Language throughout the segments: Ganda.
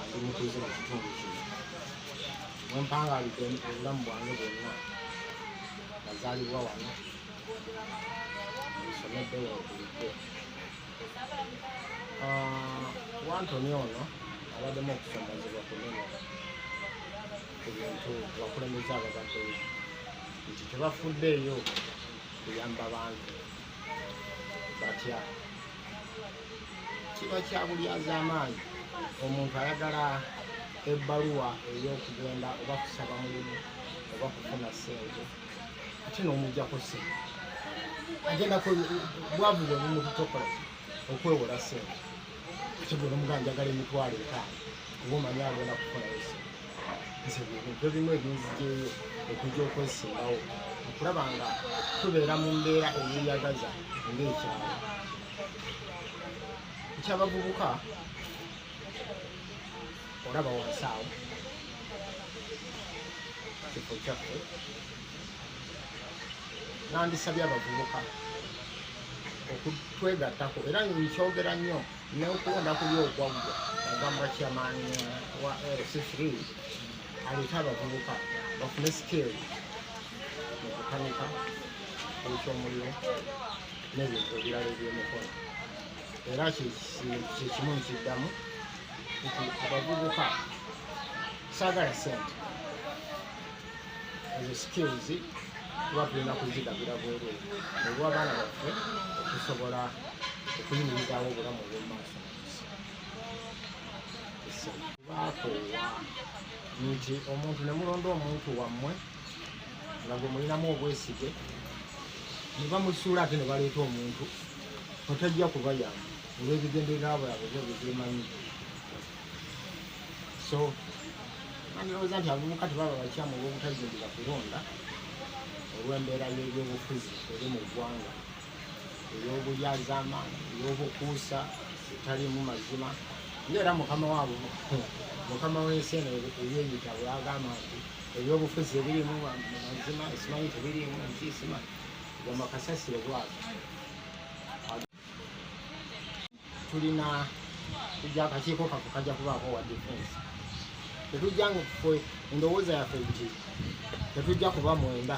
ndi mutuuze mu kitundu kino mwempaangalidde obulamu bwange bwonna nazaalibwa wano nsomedde wekulidde Wantoni ono abaddemu okusomozebwa kunene ku bintu abakulembeze ababadde nti tebafuddeeyo kuyamba bantu batya kiba kyabulyazaamaanyi omuntu ayagala ebbaluwa ey'okugenda oba kusaba mulimu oba kufuna ssente ate n'omuggyako ssente agenda bwavu bwe bumututokola okwewola ssente ate bwe nomugaa njagala emitwalo 5 kuba omanyi agenda kufunayo ssente nze bintu ebimu ebinzijeeyo okujja okwesimbawo okulaba nga tubeera mu mbeera eyeyagaza ng'ekyalo ekyabavubuka olaba wansi awo kifo kyaffe nandisabye abavubuka okutwegattako era nkyogera nnyo n'okulonda ku by'ogwaggwa agamba kyamaanyi wa LC3 aleeta abavubuka bafune skill mu kukanika ekyomuliro n'ebintu ebirala eby'emikono era kyekimu nkiddamu nti abavubuka saagala ssente ezo skills tuba tulina kuzigabira bwereere olw'abaana baffe okusobola okuyimirizaawo obulamu obw'omumaaso baakoowa nti omuntu ne mulonda omuntu wammwe nga gwe mulinamu obwesige ne bamusuula ate ne baleeta omuntu otajja kubayamba olw'ebigendererwa bwabwe byo byemanyi so nandowooza nti abavubuka tebaba bakyamu olw'obutajumbira kulonda olw'embeera y'ebyobufuzi eri mu ggwanga ey'obulyazaamaanyi ey'obukuusa etalimu mazima ngaera mukama waabo mukama w'ensi eno ebyeyita bwagamba nti ebyobufuzi ebirimu mazima esimanyi tebirimu nkiisimanyi gamba kasasiro bwago tulina tujja akakiiko kaffe kajja kubaako wa defense tetujja ngaffe endowooza yaffe nti tetujja kuba mwenda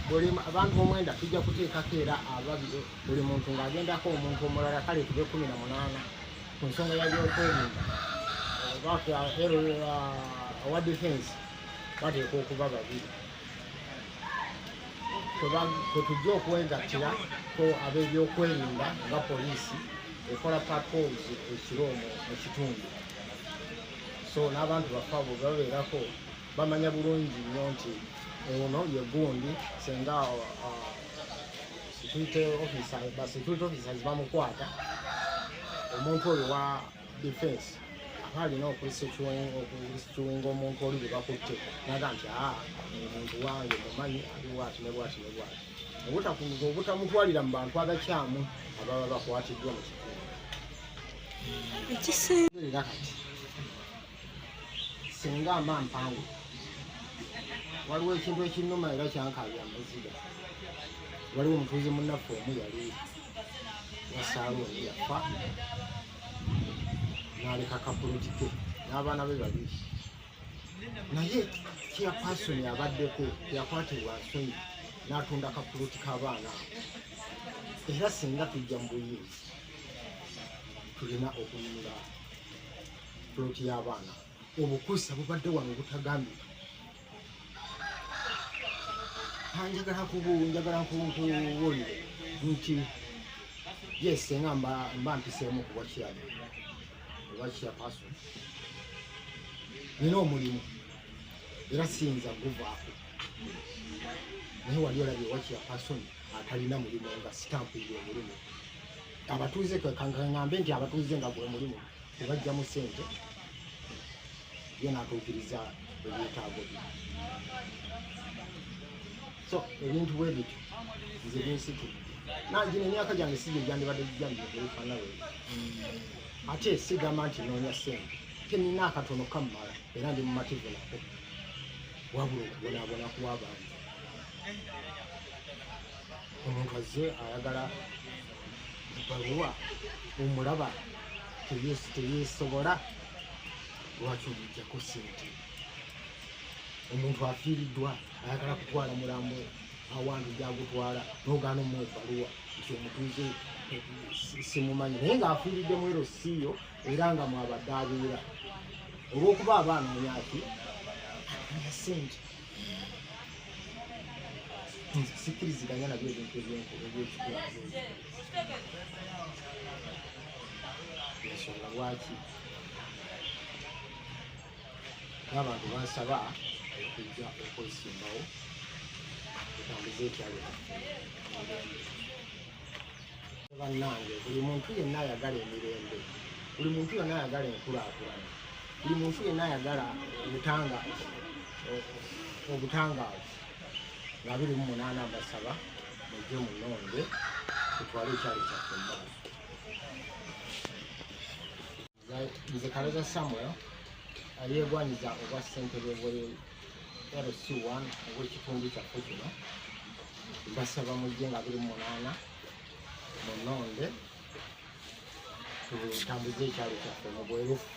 buli abantu omwenda tujja kuteekako era ababiri buli muntu ng'agendako omuntu omulala kale tube 18 ku nsonga yabyokwerinda owa defense bateeka okuba babiri kwetujja okwegattira ko ab'ebyokwerinda nga poliisi ekola patrols ekiro mu kitundu so n'abantu baffe abo babeerako bamanya bulungi nnyo nti ono ye gundi senga security officers bamukwata omuntu oyo wa defense aba alina okurisituwinga omuntu oli bwe bakutte naga nti omuntu wange mumanyi aliwaati ne bwati ne bwati obutamutwalira mu bantu abakyamu ababa bakwatiddwa mu kitundu era kati singa amampangu waliwo ekintu ekinnuma era kyankaabya amaziga waliwo omutuuze munnaffe omu yali yasaalooni yafa n'aleka kapuloti ke n'abaana be babiri naye kyapasoni abaddeko yakwatibwa nsonyi n'atunda kapuloti k'abaana era singa tujja mu buyinza tulina okuyinga puloti y'abaana obukuusa bubadde wano butagambika njagala kubuulire nti yes nga mba mpiseemu kuba kyama oba kyapasoni nina omulimu era siyinza guvaako naye wali olabye owa kyapasoni atalina mulimu nga sitampuire omulimu abatuuze kangambe nti abatuuze nga gwe mulimu tebajjamu ssente ye n'atuukiriza ebyetaago bye so ebintu bwe bityo nze binsikidde nagino emyaka gyange sijja gyandibadde gijambire ate sigamba nti noonya ssente ke nina akatono kammala era ndi mu mativu nako wabula okubonaabona kuwa abantu omuntu azze ayagala ebbaluwa omulaba teyeesobola lwaki omuggyako ssente. Omuntu afiiriddwa ayagala kutwala mulambo Awanda gyagutwala n'ogaana omuwa ebbaluwa nti omutuuze simumanyi naye ng'afiiridde mu ero siiyo era nga mwabadde abeera olw'okuba abaanoonya ati anoonya ssente. Sikkiriziganya nabyo ebintu ebyekikula ensonga lwaki n'abantu bansaba okujja okwesimbawo otambuze ekyalo bannange. Buli muntu yenna ayagala emirembe, buli muntu yenna ayagala enkulaakulana, buli muntu yenna ayagala obutangaavu. 28 mbasaba mujje munonde tutwale ekyalo kyaffe mu maaso. Nze Kaleja Samuel Eyegwanyiza obwa Sentebe LC1 obw'ekitundu kyaffe kino. Mbasaba mujje nga 28 munonde tutambuze ekyalo kyaffe mu bwerufu.